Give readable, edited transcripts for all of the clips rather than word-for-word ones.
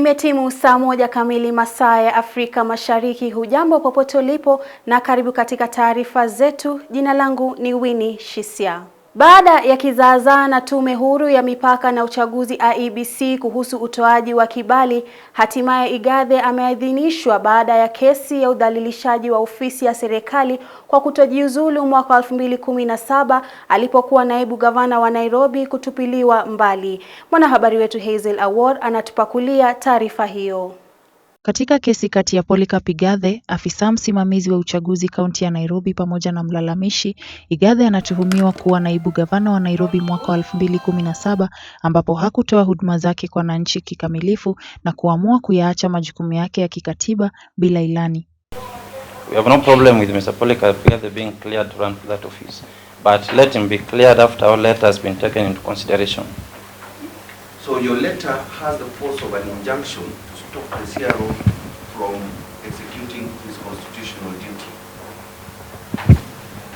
Imetimu saa 1 kamili masaa ya Afrika Mashariki. Hujambo popote ulipo na karibu katika taarifa zetu. Jina langu ni Winnie Sishia. Baada ya kizaazaa na Tume Huru ya Mipaka na Uchaguzi IEBC kuhusu utoaji wa kibali, hatimaye Igathe ameidhinishwa baada ya kesi ya udhalilishaji wa ofisi ya serikali kwa kutojiuzulu mwaka 2017 alipokuwa naibu gavana wa Nairobi kutupiliwa mbali. Mwanahabari wetu Hazel Award anatupakulia taarifa hiyo. Katika kesi kati ya Igathe, afisa msimamizi wa uchaguzi kaunti ya Nairobi pamoja na mlalamishi, Igathe anatuhumiwa kuwa naibu gavana wa Nairobi mwaka 2017 ambapo hakutoa huduma zake kwa wananchi kikamilifu na kuamua kuyaacha majukumu yake ya kikatiba bila ilani. We have no problem with Mr. Igathe being cleared to run for that office, but let him be cleared after our letter has been taken into consideration. So your letter has the force of an injunction to stop the CRO from executing his constitutional duty.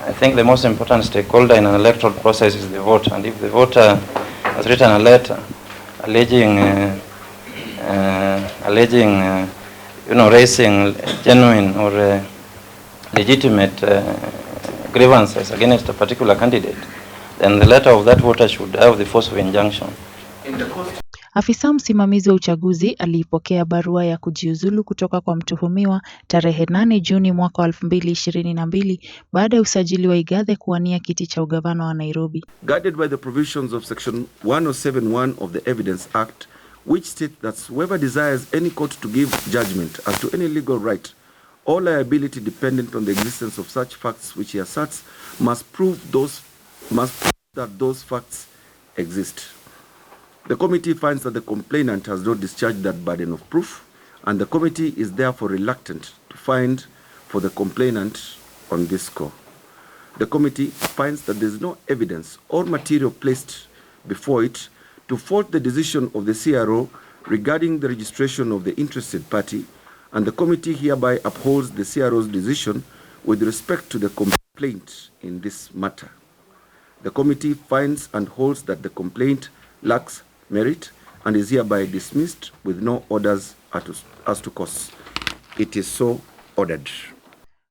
I think the most important stakeholder in an electoral process is the voter, and if the voter has written a letter alleging, raising genuine or legitimate grievances against a particular candidate, then the letter of that voter should have the force of injunction. Afisa msimamizi wa uchaguzi aliipokea barua ya kujiuzulu kutoka kwa mtuhumiwa tarehe 8 Juni mwaka 2022 baada ya usajili wa Igathe kuwania kiti cha ugavana wa Nairobi. Guided by the provisions of section 107(1) of the Evidence Act, which state that whoever desires any court to give judgment as to any legal right or liability dependent on the existence of such facts which he asserts must prove that those facts exist. The committee finds that the complainant has not discharged that burden of proof, and the committee is therefore reluctant to find for the complainant on this score. The committee finds that there is no evidence or material placed before it to fault the decision of the CRO regarding the registration of the interested party, and the committee hereby upholds the CRO's decision with respect to the complaint in this matter. The committee finds and holds that the complaint lacks merit and is hereby dismissed with no orders as to cause. It is so ordered.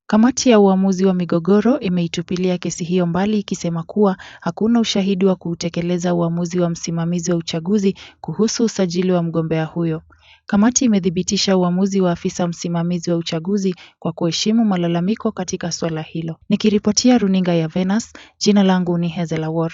Kamati ya uamuzi wa migogoro imeitupilia kesi hiyo mbali ikisema kuwa hakuna ushahidi wa kutekeleza uamuzi wa msimamizi wa uchaguzi kuhusu usajili wa mgombea huyo. Kamati imedhibitisha uamuzi wa afisa msimamizi wa uchaguzi kwa kuheshimu malalamiko katika swala hilo. Nikiripotia runinga ya Venus, jina langu ni Hazel Award.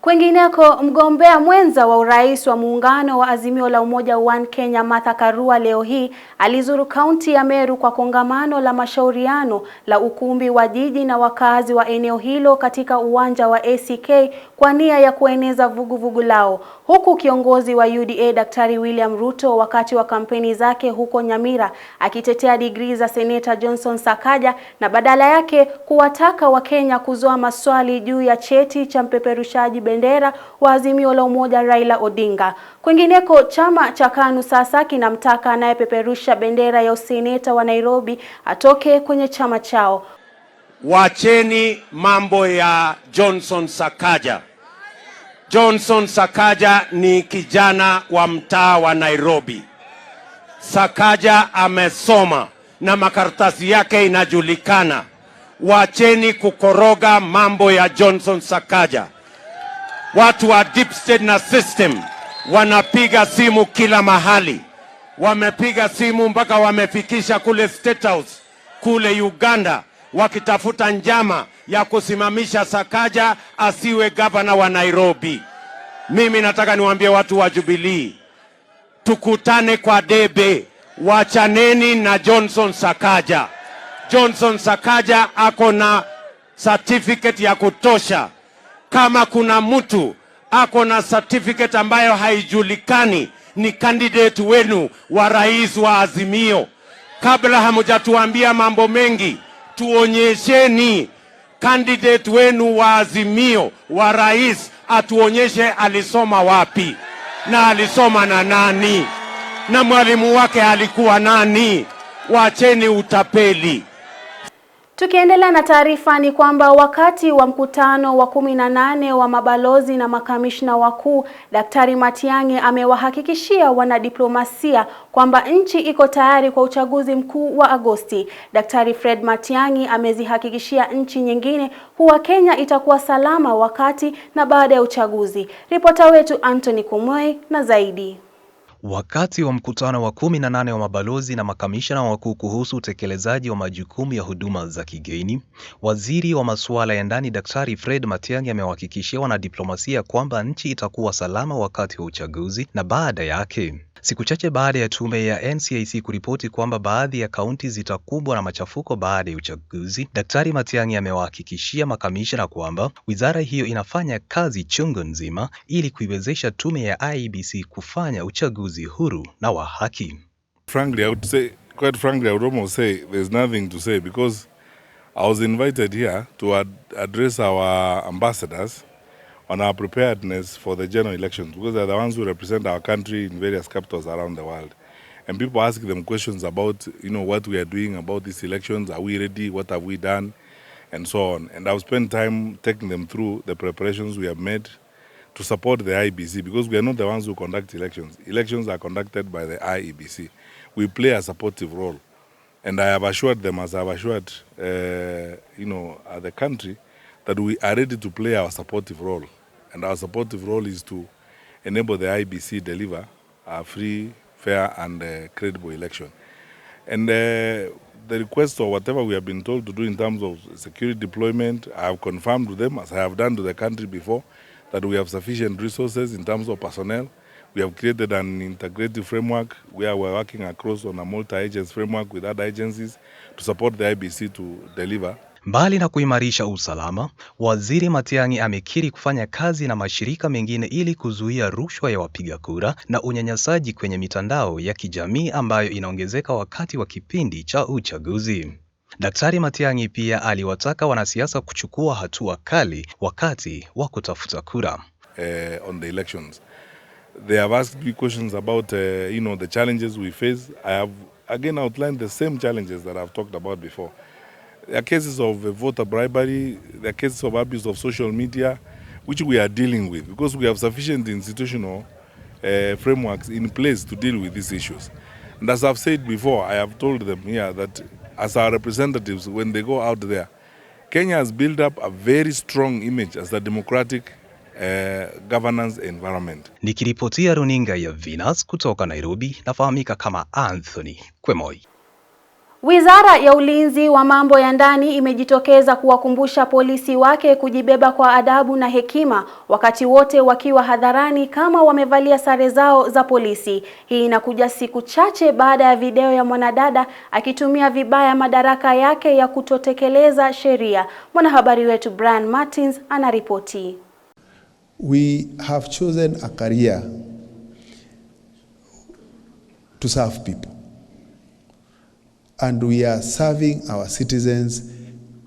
Kwingineko, mgombea mwenza wa urais wa muungano wa Azimio la Umoja One Kenya Martha Karua leo hii alizuru kaunti ya Meru kwa kongamano la mashauriano la ukumbi wa jiji na wakazi wa eneo hilo katika uwanja wa ACK kwa nia ya kueneza vuguvugu lao, huku kiongozi wa UDA Daktari William Ruto wakati wa kampeni zake huko Nyamira akitetea degree za Seneta Johnson Sakaja na badala yake kuwataka Wakenya kuzoa maswali juu ya cheti cha mpeperushaji bendera wa Azimio la Umoja Raila Odinga. Kwingineko, chama cha KANU sasa kinamtaka anayepeperusha bendera ya useneta wa Nairobi atoke kwenye chama chao. Wacheni mambo ya Johnson Sakaja. Johnson Sakaja ni kijana wa mtaa wa Nairobi. Sakaja amesoma na makaratasi yake inajulikana. Wacheni kukoroga mambo ya Johnson Sakaja. Watu wa deep state na system wanapiga simu kila mahali. Wamepiga simu mpaka wamefikisha kule State House, kule Uganda, wakitafuta njama ya kusimamisha Sakaja asiwe gavana wa Nairobi. Mimi nataka niwaambie watu wa Jubilee, tukutane kwa debe, wachaneni na Johnson Sakaja. Johnson Sakaja ako na certificate ya kutosha. Kama kuna mtu ako na certificate ambayo haijulikani, ni candidate wenu wa rais wa Azimio. Kabla hamjatuambia mambo mengi, tuonyesheni candidate wenu wa Azimio wa rais, atuonyeshe alisoma wapi na alisoma na nani na mwalimu wake alikuwa nani. Wacheni utapeli. Tukiendelea na taarifa ni kwamba wakati wa mkutano wa 18 wa mabalozi na makamishna wakuu, Daktari Matiang'i amewahakikishia wanadiplomasia kwamba nchi iko tayari kwa uchaguzi mkuu wa Agosti. Daktari Fred Matiang'i amezihakikishia nchi nyingine kuwa Kenya itakuwa salama wakati na baada ya uchaguzi. Ripota wetu Anthony Kumwei na zaidi. Wakati wa mkutano wa 18 wa mabalozi na makamishna wakuu kuhusu utekelezaji wa majukumu ya huduma za kigeni, waziri wa masuala ya ndani Daktari Fred Matiang'i amewahakikishia wanadiplomasia kwamba nchi itakuwa salama wakati wa uchaguzi na baada yake. Siku chache baada ya tume ya NCIC kuripoti kwamba baadhi ya kaunti zitakumbwa na machafuko baada ya uchaguzi, Daktari Matiang'i amewahakikishia makamishna kwamba wizara hiyo inafanya kazi chungu nzima ili kuiwezesha tume ya IEBC kufanya uchaguzi huru na wa haki. Frankly, quite frankly, I would almost say there's nothing to say because I was invited here to address our ambassadors on our preparedness for the general elections, because they're the ones who represent our country in various capitals around the world. And people ask them questions about, what we are doing about these elections. Are we ready? What have we done? And so on. And I've spent time taking them through the preparations we have made to support the IEBC, because we are not the ones who conduct elections. Elections are conducted by the IEBC. We play a supportive role. And I have assured them, as I have assured, the country, that we are ready to play our supportive role. And our supportive role is to enable the IEBC deliver a free, fair and credible election. And the request or whatever we have been told to do in terms of security deployment, I have confirmed with them, as I have done to the country before, that we have sufficient resources in terms of personnel. We have created an integrated framework where we're working across on a multi-agency framework with other agencies to support the IEBC to deliver. Mbali na kuimarisha usalama, Waziri Matiang'i amekiri kufanya kazi na mashirika mengine ili kuzuia rushwa ya wapiga kura na unyanyasaji kwenye mitandao ya kijamii ambayo inaongezeka wakati wa kipindi cha uchaguzi. Daktari Matiang'i pia aliwataka wanasiasa kuchukua hatua kali wakati wa kutafuta kura. On the elections, they have asked me questions about the challenges we face. I have again outlined the same challenges that I've talked about before. There are cases of voter bribery, there are cases of abuse of social media, which we are dealing with because we have sufficient institutional frameworks in place to deal with these issues. And as I've said before, I have told them here that as our representatives, when they go out there, Kenya has built up a very strong image as a democratic governance environment. Nikiripotia runinga ya Venus kutoka Nairobi, nafahamika kama Anthony Kumwei. Wizara ya Ulinzi wa mambo ya ndani imejitokeza kuwakumbusha polisi wake kujibeba kwa adabu na hekima wakati wote wakiwa hadharani kama wamevalia sare zao za polisi. Hii inakuja siku chache baada ya video ya mwanadada akitumia vibaya madaraka yake ya kutotekeleza sheria. Mwanahabari wetu Brian Martins anaripoti. We have chosen a career to serve people. And we are serving our citizens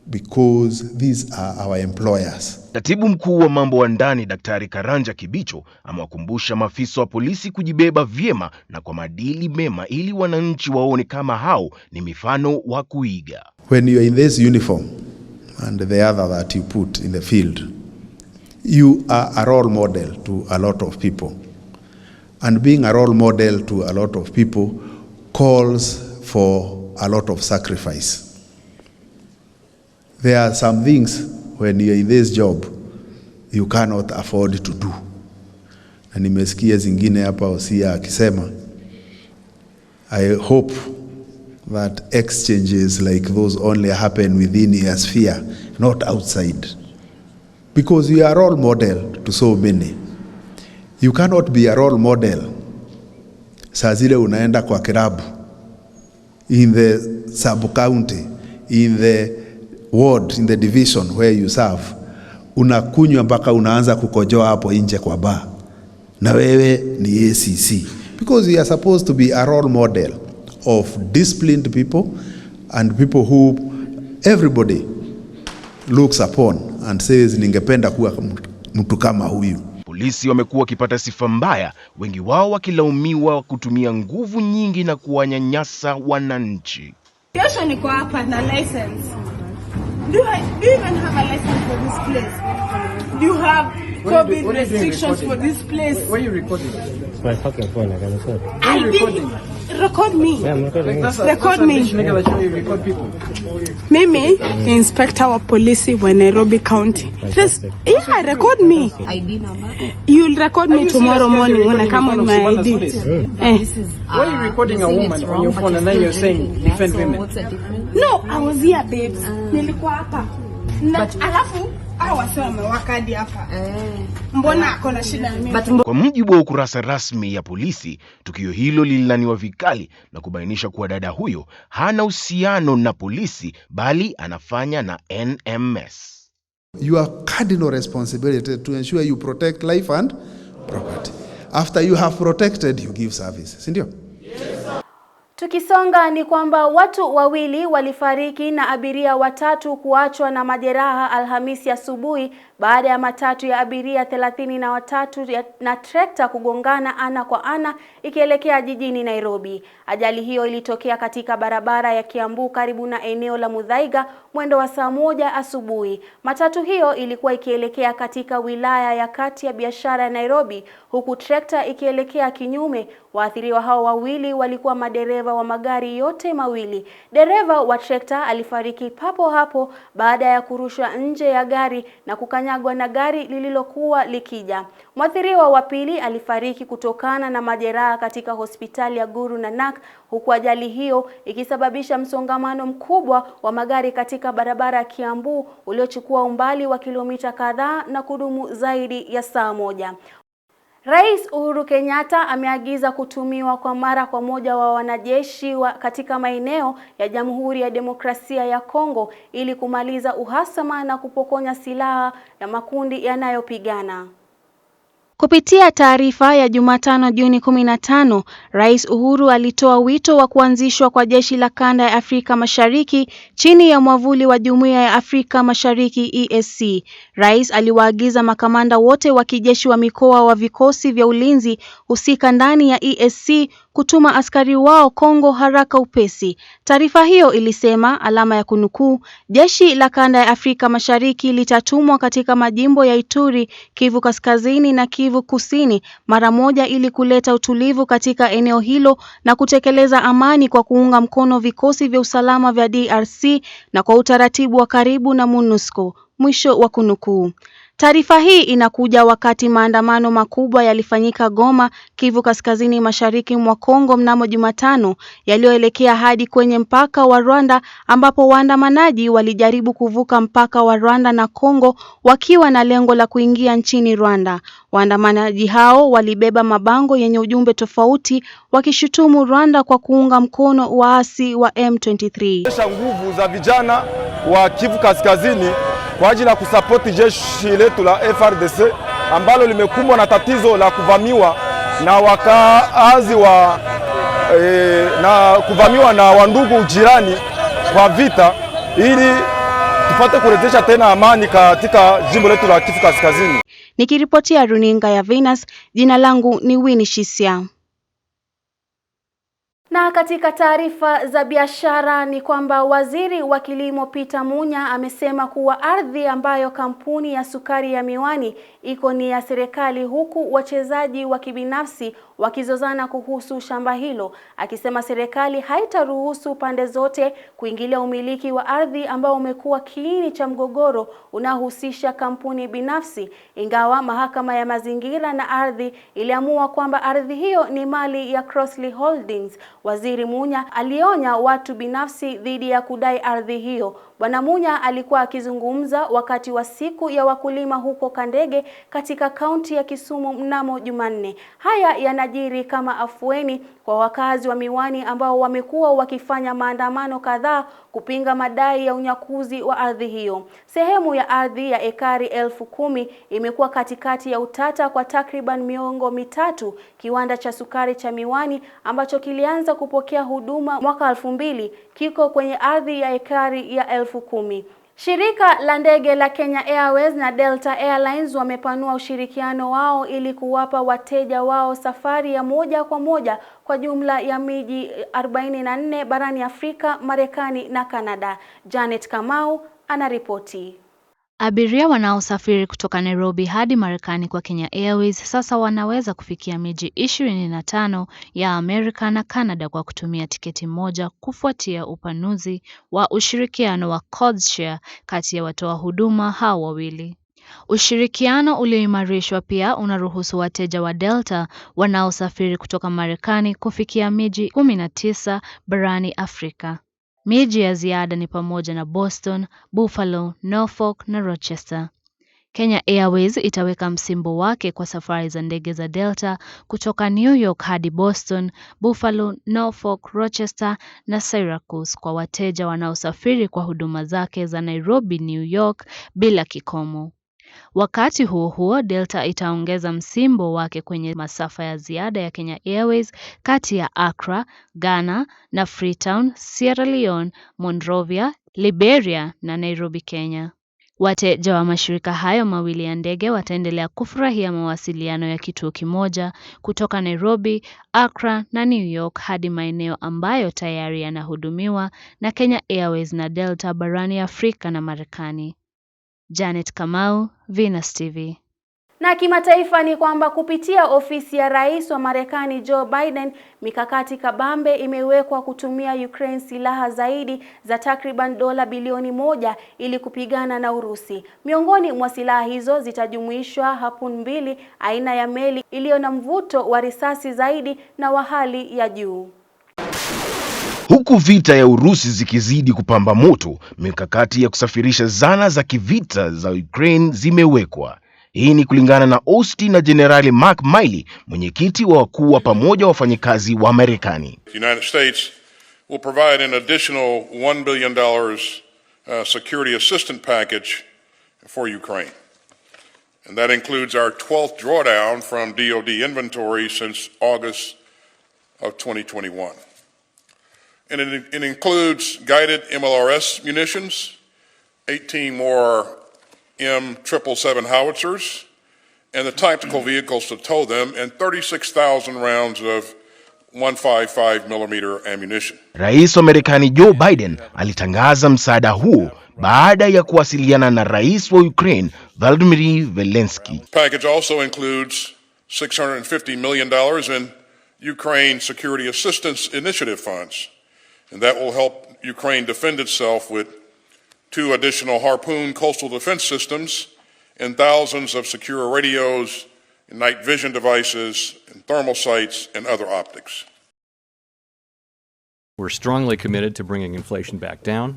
because these are our employers. Katibu mkuu wa mambo ya ndani Daktari Karanja Kibicho amewakumbusha maafisa wa polisi kujibeba vyema na kwa maadili mema ili wananchi waone kama hao ni mifano wa kuiga. When you are in this uniform and the other that you put in the field, you are a role model to a lot of people. And being a role model to a lot of people calls for a lot of sacrifice. There are some things when you're in this job you cannot afford to do. Na nimesikia zingine hapa Osia akisema, I hope that exchanges like those only happen within your sphere, not outside. Because you are a role model to so many. You cannot be a role model saa zile unaenda kwa kirabu, in the sub-county, in the ward, in the division where you serve, unakunywa mpaka unaanza kukojoa hapo nje kwa bar. Na wewe ni ACC. Because you are supposed to be a role model of disciplined people and people who everybody looks upon and says ningependa kuwa mtu kama huyu. Polisi wamekuwa wakipata sifa mbaya, wengi wao wakilaumiwa kutumia nguvu nyingi na kuwanyanyasa wananchi. Kesho niko hapa na license. Do you even have a license for this place? Do you have COVID restrictions for this place? Why are you recording? It's my fucking phone, I can record. Why are you recording? Record me. Yeah, I'm recording. Record me. Record people. Mimi, Inspector wa polisi wa Nairobi County. Just, yeah, record me. ID number. You'll record me tomorrow morning when I come on my ID. Why are you recording a woman on your phone and then you're saying defend women? What's the difference? No, I was here, babes. Nilikuwa hapa. Alafu awasema wakadi hapa. Mbona akona shida na mimi? Kwa mujibu wa ukurasa rasmi ya polisi, tukio hilo lililaniwa vikali na kubainisha kuwa dada huyo hana uhusiano na polisi bali anafanya na NMS. Your cardinal responsibility to ensure you protect life and property. After you have protected, you give service. Sindio? Tukisonga ni kwamba watu wawili walifariki na abiria watatu kuachwa na majeraha Alhamisi asubuhi baada ya matatu ya abiria 33 na trekta kugongana ana kwa ana ikielekea jijini Nairobi. Ajali hiyo ilitokea katika barabara ya Kiambu karibu na eneo la Muthaiga mwendo wa saa 1 asubuhi. Matatu hiyo ilikuwa ikielekea katika wilaya ya kati ya biashara ya Nairobi huku trekta ikielekea kinyume. Waathiriwa hao wawili walikuwa madereva wa magari yote mawili. Dereva wa trekta alifariki papo hapo baada ya kurushwa nje ya gari na kukanyagwa na gari lililokuwa likija. Mwathiriwa wa pili alifariki kutokana na majeraha katika hospitali ya Guru Nanak huku ajali hiyo ikisababisha msongamano mkubwa wa magari katika barabara ya Kiambu uliochukua umbali wa kilomita kadhaa na kudumu zaidi ya saa 1. Rais Uhuru Kenyatta ameagiza kutumiwa kwa mara kwa moja wa wanajeshi katika maeneo ya Jamhuri ya Demokrasia ya Kongo ili kumaliza uhasama na kupokonya silaha ya makundi yanayopigana. Kupitia taarifa ya Jumatano Juni 15, Rais Uhuru alitoa wito wa kuanzishwa kwa jeshi la kanda ya Afrika Mashariki chini ya mwavuli wa Jumuiya ya Afrika Mashariki EAC. Rais aliwaagiza makamanda wote wa kijeshi wa mikoa wa vikosi vya ulinzi husika ndani ya EAC kutuma askari wao Kongo haraka upesi. Taarifa hiyo ilisema, alama ya kunukuu, jeshi la kanda ya Afrika Mashariki litatumwa katika majimbo ya Ituri, Kivu Kaskazini na Kivu Kusini mara moja ili kuleta utulivu katika eneo hilo na kutekeleza amani kwa kuunga mkono vikosi vya usalama vya DRC na kwa utaratibu wa karibu na MONUSCO. Mwisho wa kunukuu. Taarifa hii inakuja wakati maandamano makubwa yalifanyika Goma, Kivu Kaskazini mashariki mwa Kongo mnamo Jumatano, yaliyoelekea hadi kwenye mpaka wa Rwanda ambapo waandamanaji walijaribu kuvuka mpaka wa Rwanda na Kongo wakiwa na lengo la kuingia nchini Rwanda. Waandamanaji hao walibeba mabango yenye ujumbe tofauti wakishutumu Rwanda kwa kuunga mkono waasi wa M23. Nguvu za vijana wa Kivu Kaskazini kwa ajili ya kusapoti jeshi letu la FRDC ambalo limekumbwa na tatizo la kuvamiwa na wakaazi na kuvamiwa na wandugu jirani kwa vita, ili tupate kurejesha tena amani katika jimbo letu la Kivu Kaskazini. Nikiripotia runinga ya Venus, jina langu ni Winnie Sishia. Na katika taarifa za biashara ni kwamba waziri wa kilimo Peter Munya amesema kuwa ardhi ambayo kampuni ya sukari ya Miwani iko ni ya serikali huku wachezaji wa kibinafsi wakizozana kuhusu shamba hilo, akisema serikali haitaruhusu pande zote kuingilia umiliki wa ardhi ambao umekuwa kiini cha mgogoro unaohusisha kampuni binafsi, ingawa mahakama ya mazingira na ardhi iliamua kwamba ardhi hiyo ni mali ya Crossley Holdings. Waziri Munya alionya watu binafsi dhidi ya kudai ardhi hiyo. Bwana Munya alikuwa akizungumza wakati wa siku ya wakulima huko Kandege katika kaunti ya Kisumu mnamo Jumanne. Haya yanajiri kama afueni kwa wakazi wa Miwani ambao wamekuwa wakifanya maandamano kadhaa kupinga madai ya unyakuzi wa ardhi hiyo. Sehemu ya ardhi ya ekari 10,000 imekuwa katikati ya utata kwa takriban miongo mitatu. Kiwanda cha sukari cha Miwani ambacho kilianza kupokea huduma mwaka 2000 kiko kwenye ardhi ya ekari ya 10,000. Shirika la ndege la Kenya Airways na Delta Airlines wamepanua ushirikiano wao ili kuwapa wateja wao safari ya moja kwa moja kwa jumla ya miji 44 barani Afrika, Marekani na Kanada. Janet Kamau anaripoti. Abiria wanaosafiri kutoka Nairobi hadi Marekani kwa Kenya Airways sasa wanaweza kufikia miji 25 ya Amerika na Canada kwa kutumia tiketi moja kufuatia upanuzi wa ushirikiano wa codeshare kati ya watoa huduma hao wawili. Ushirikiano ulioimarishwa pia unaruhusu wateja wa Delta wanaosafiri kutoka Marekani kufikia miji 19 barani Afrika. Miji ya ziada ni pamoja na Boston, Buffalo, Norfolk na Rochester. Kenya Airways itaweka msimbo wake kwa safari za ndege za Delta kutoka New York hadi Boston, Buffalo, Norfolk, Rochester na Syracuse kwa wateja wanaosafiri kwa huduma zake za Nairobi, New York bila kikomo. Wakati huo huo, Delta itaongeza msimbo wake kwenye masafa ya ziada ya Kenya Airways kati ya Accra, Ghana na Freetown, Sierra Leone, Monrovia, Liberia na Nairobi, Kenya. Wateja wa mashirika hayo mawili ya ndege wataendelea kufurahia mawasiliano ya kituo kimoja kutoka Nairobi, Accra na New York hadi maeneo ambayo tayari yanahudumiwa na Kenya Airways na Delta barani Afrika na Marekani. Janet Kamau, Venus TV. Na kimataifa ni kwamba kupitia ofisi ya Rais wa Marekani Joe Biden, mikakati kabambe imewekwa kutumia Ukraine silaha zaidi za takriban dola bilioni 1 ili kupigana na Urusi. Miongoni mwa silaha hizo zitajumuishwa Harpoon 2 aina ya meli iliyo na mvuto wa risasi zaidi na wa hali ya juu. Huku vita ya Urusi zikizidi kupamba moto, mikakati ya kusafirisha zana za kivita za Ukraine zimewekwa. Hii ni kulingana na Austin na Generali Mark Milley, mwenyekiti wa wakuu wa pamoja wafanyikazi wa Marekani. The United States will provide an additional $1 billion security assistance package for Ukraine. And that includes our 12th drawdown from DoD inventory since August of 2021. And it includes guided MLRS munitions, 18 more M777 howitzers, and the tactical vehicles to tow them, and 36,000 rounds of 155mm ammunition. Rais wa Marekani Joe Biden alitangaza msaada huo baada ya kuwasiliana na Rais wa Ukraine Volodymyr Zelensky. The package also includes $650 million in Ukraine Security Assistance Initiative funds. And that will help Ukraine defend itself with 2 additional Harpoon coastal defense systems and thousands of secure radios, and night vision devices, and thermal sights, and other optics. We're strongly committed to bringing inflation back down,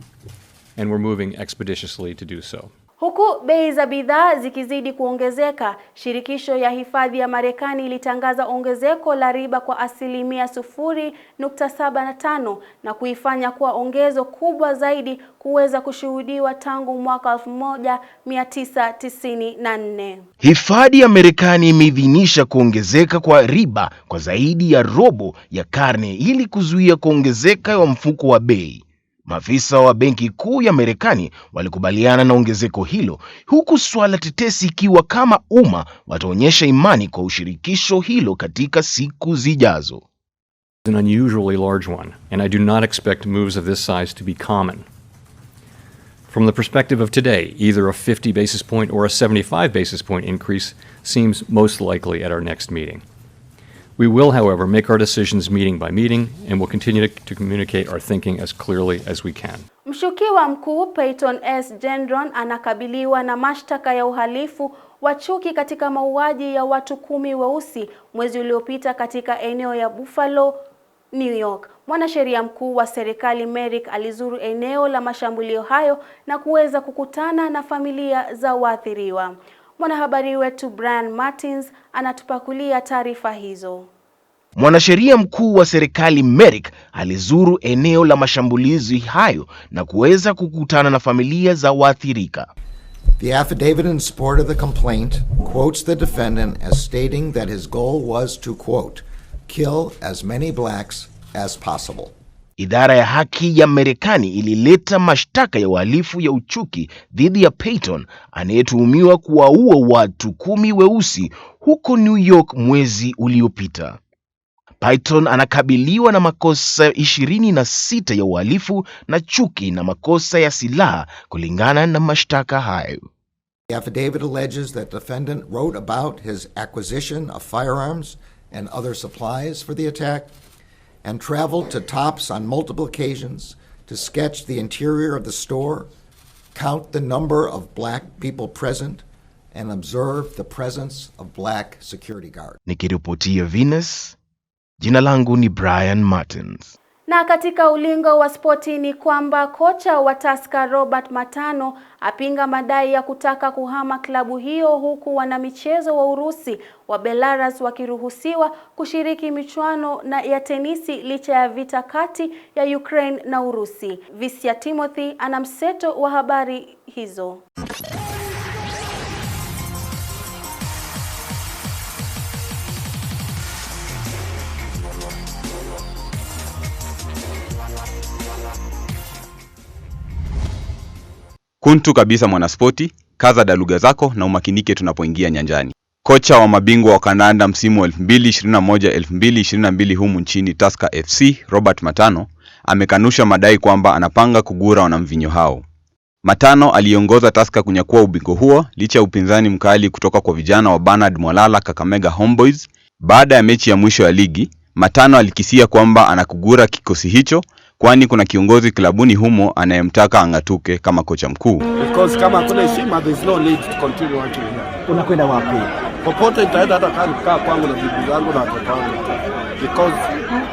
and we're moving expeditiously to do so. Huku bei za bidhaa zikizidi kuongezeka, shirikisho ya hifadhi ya Marekani ilitangaza ongezeko la riba kwa 0.75 na kuifanya kuwa ongezo kubwa zaidi kuweza kushuhudiwa tangu mwaka 1994. Hifadhi ya Marekani imeidhinisha kuongezeka kwa riba kwa zaidi ya robo ya karne ili kuzuia kuongezeka kwa mfuko wa bei. Maafisa wa Benki Kuu ya Marekani walikubaliana na ongezeko hilo, huku swala tetesi ikiwa kama umma wataonyesha imani kwa ushirikisho hilo katika siku zijazo. An unusually large one, and I do not expect moves of this size to be common. From the perspective of today, either a 50 basis point or a 75 basis point increase seems most likely at our next meeting. We will, however, make our decisions meeting by meeting, and will continue to communicate our thinking as clearly as we can. Mshukiwa mkuu Peyton S. Gendron anakabiliwa na mashtaka ya uhalifu wa chuki katika mauaji ya watu 10 weusi mwezi uliopita katika eneo ya Buffalo, New York. Mwanasheria mkuu wa serikali Merrick alizuru eneo la mashambulio hayo na kuweza kukutana na familia za waathiriwa. Mwanahabari wetu Brian Martins anatupakulia taarifa hizo. Mwanasheria mkuu wa serikali Merrick alizuru eneo la mashambulizi hayo na kuweza kukutana na familia za waathirika. The affidavit in support of the complaint quotes the defendant as stating that his goal was to, quote, kill as many blacks as possible. Idara ya haki ya Marekani ilileta mashtaka ya uhalifu ya uchuki dhidi ya Peyton anayetuhumiwa kuwaua watu 10 weusi huko New York mwezi uliopita. Python anakabiliwa na makosa 26 ya uhalifu na chuki na makosa ya silaha kulingana na mashtaka hayo. The affidavit alleges that defendant wrote about his acquisition of firearms and other supplies for the attack and traveled to Tops on multiple occasions to sketch the interior of the store, count the number of black people present, and observe the presence of black security guards. Nikiripotia Venus, jina langu ni Brian Martins. Na katika ulingo wa spoti ni kwamba kocha wa Tusker Robert Matano apinga madai ya kutaka kuhama klabu hiyo, huku wanamichezo wa Urusi wa Belarus wakiruhusiwa kushiriki michuano na ya tenisi licha ya vita kati ya Ukraine na Urusi. Sishia Timothy ana mseto wa habari hizo. Kuntu kabisa mwanaspoti, kaza daluga zako na umakinike tunapoingia nyanjani. Kocha wa mabingwa wa kandanda msimu wa 2021-2022 humu nchini Tusker FC, Robert Matano, amekanusha madai kwamba anapanga kugura wanamvinyo hao. Matano aliongoza Tusker kunyakua ubingwa huo licha ya upinzani mkali kutoka kwa vijana wa Bernard Mwalala Kakamega Homeboys. Baada ya mechi ya mwisho ya ligi, Matano alikisia kwamba anakugura kikosi hicho, kwani kuna kiongozi klabuni humo anayemtaka angatuke kama kocha mkuu. Because kama kuna heshima, there is no need to continue working here. Unakwenda wapi? Popote nitaenda, hata kama nikaa kwangu na bibi zangu na watoto wangu. Because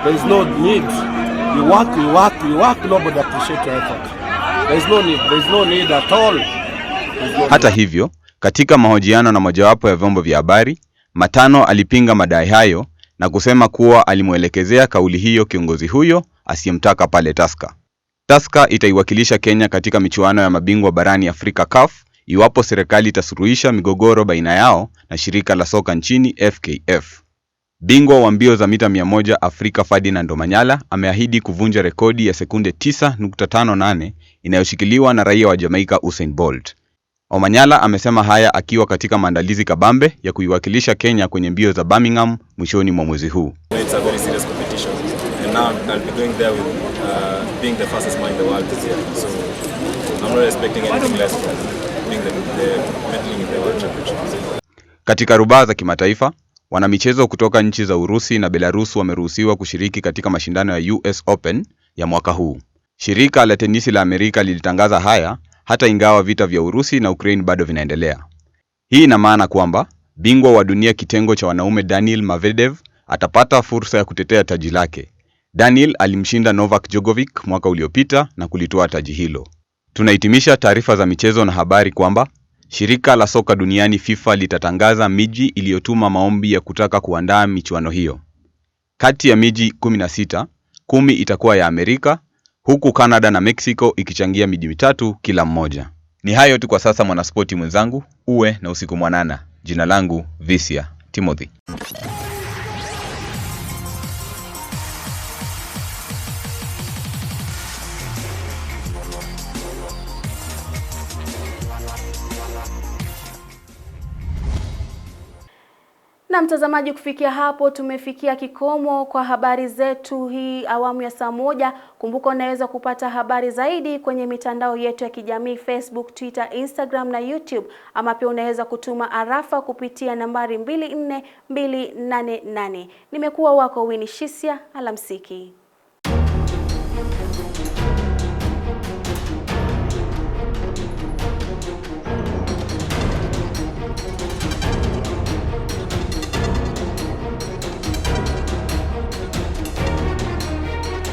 there is no need. You work, nobody appreciate your effort. There is no need at all. Hata hivyo, katika mahojiano na mojawapo ya vyombo vya habari, Matano alipinga madai hayo na kusema kuwa alimuelekezea kauli hiyo kiongozi huyo asiyemtaka pale Tusker. Tusker itaiwakilisha Kenya katika michuano ya mabingwa barani Afrika CAF iwapo serikali itasuluhisha migogoro baina yao na shirika la soka nchini FKF. Bingwa wa mbio za mita 100 Afrika Ferdinand Omanyala ameahidi kuvunja rekodi ya sekunde 9.58 inayoshikiliwa na raia wa Jamaica Usain Bolt. Omanyala amesema haya akiwa katika maandalizi kabambe ya kuiwakilisha Kenya kwenye mbio za Birmingham mwishoni mwa mwezi huu. It's a very serious competition and now I'll be going there with being the fastest man in the world this year. So I'm not expecting anything less from being the medaling in the World Championships. Katika rubaa za kimataifa, wanamichezo kutoka nchi za Urusi na Belarus wameruhusiwa kushiriki katika mashindano ya US Open ya mwaka huu. Shirika la tenisi la Amerika lilitangaza haya hata ingawa vita vya Urusi na Ukraine bado vinaendelea. Hii ina maana kwamba bingwa wa dunia kitengo cha wanaume Daniil Medvedev atapata fursa ya kutetea taji lake. Daniil alimshinda Novak Djokovic mwaka uliopita na kulitoa taji hilo. Tunahitimisha taarifa za michezo na habari kwamba shirika la soka duniani FIFA litatangaza miji iliyotuma maombi ya kutaka kuandaa michuano hiyo. Kati ya miji 16, 10 itakuwa ya Amerika, huku Canada na Mexico ikichangia miji 3 kila mmoja. Ni hayo tu kwa sasa mwanaspoti mwenzangu, uwe na usiku mwanana. Jina langu Sishia Timothy. Na mtazamaji, kufikia hapo tumefikia kikomo kwa habari zetu hii awamu ya saa 1. Kumbuka unaweza kupata habari zaidi kwenye mitandao yetu ya kijamii Facebook, Twitter, Instagram na YouTube, ama pia unaweza kutuma arafa kupitia nambari 24288. Nimekuwa wako Winnie Sishia, alamsiki.